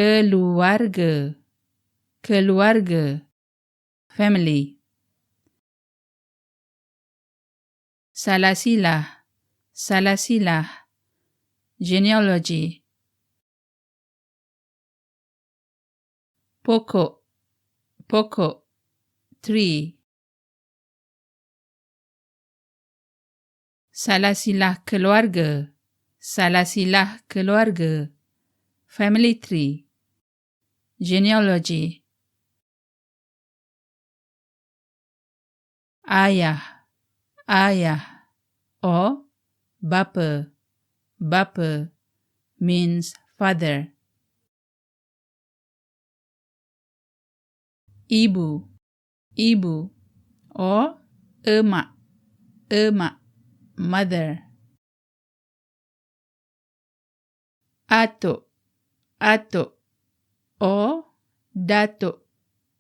keluarga, keluarga, family. Salasilah, salasilah, genealogy. Pokok, pokok, tree. Salasilah keluarga, salasilah keluarga, family tree. Genealogy. Ayah, ayah, or bapa, bapa means father. Ibu, ibu, or emak, emak, mother. Atuk, atuk, or datuk,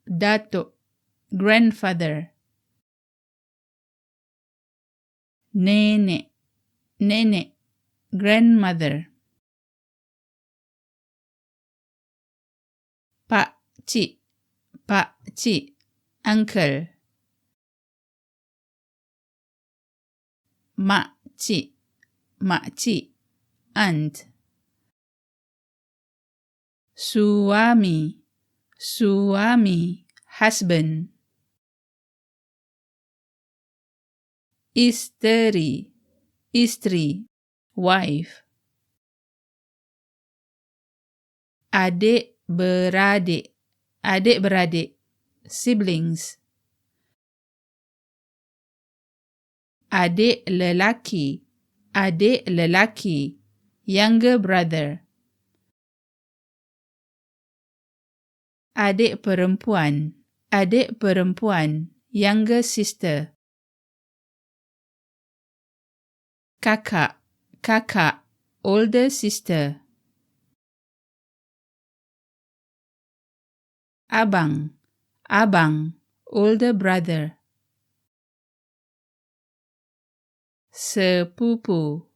datuk, grandfather. Nenek, nenek, grandmother. Pak cik, pak cik, uncle. Mak cik, aunt. Suami, suami, husband. Isteri, istri, wife. Adik beradik, adik beradik, siblings. Adik lelaki, younger brother. Adik perempuan, younger sister. Kakak, older sister. Abang, older brother. Sepupu,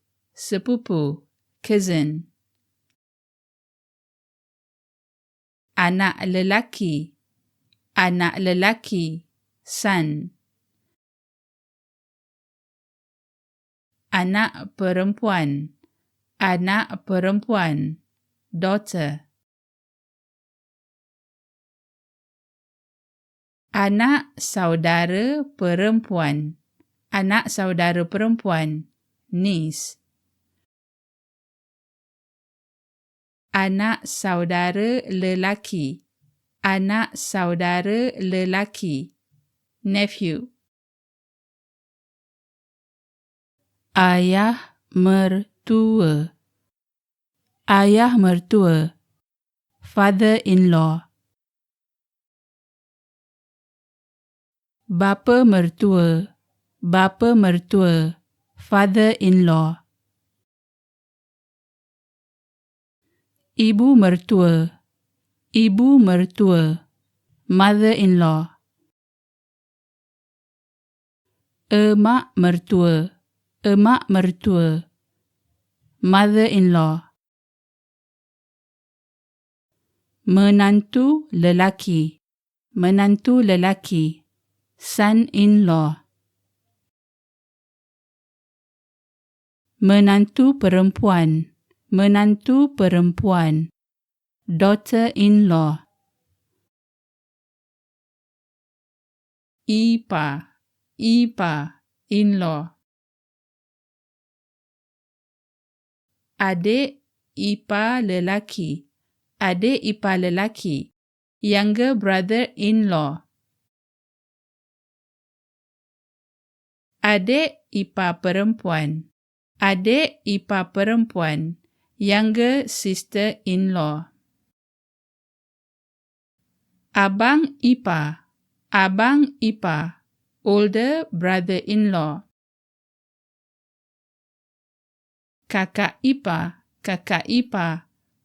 cousin. Anak lelaki, son. Anak perempuan, daughter. Anak saudara perempuan, niece. Anak saudara lelaki, nephew. Ayah mertua, father-in-law. Bapa mertua, father-in-law. Ibu mertua, mother-in-law. Emak mertua, mother-in-law. Menantu lelaki, son-in-law. Menantu perempuan, daughter-in-law. Ipa, in-law. Adik ipar lelaki, younger brother-in-law. Adik ipar perempuan, younger sister-in-law. Abang ipar, older brother-in-law. Kakak ipar,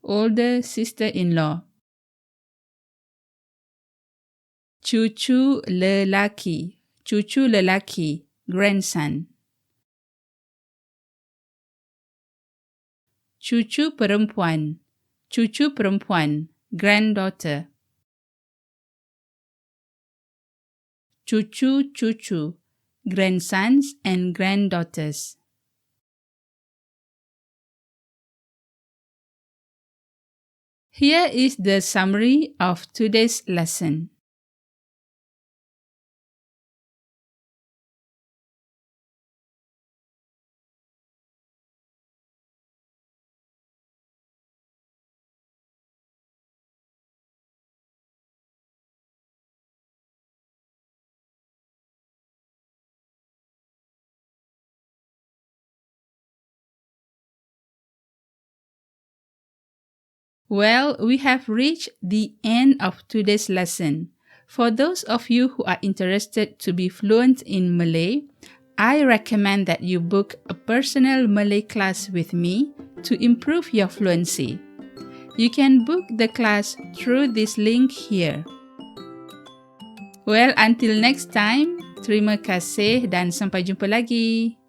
older sister-in-law. Cucu lelaki, grandson. Cucu perempuan, granddaughter. Cucu-cucu, grandsons and granddaughters. Here is the summary of today's lesson. Well, we have reached the end of today's lesson. For those of you who are interested to be fluent in Malay, I recommend that you book a personal Malay class with me to improve your fluency. You can book the class through this link here. Well, until next time, terima kasih dan sampai jumpa lagi.